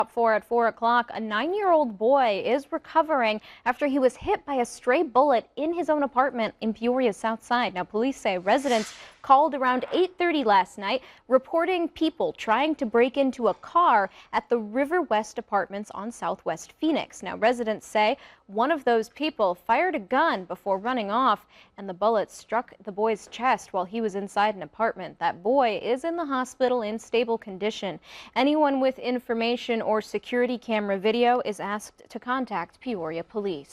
At 4 o'clock, a 9-year-old boy is recovering after he was hit by a stray bullet in his own apartment in Peoria's South Side. Now, police say residents called around 8:30 last night, reporting people trying to break into a car at the River West Apartments on Southwest Phoenix. Now, residents say one of those people fired a gun before running off, and the bullet struck the boy's chest while he was inside an apartment. That boy is in the hospital in stable condition. Anyone with information or security camera video is asked to contact Peoria Police.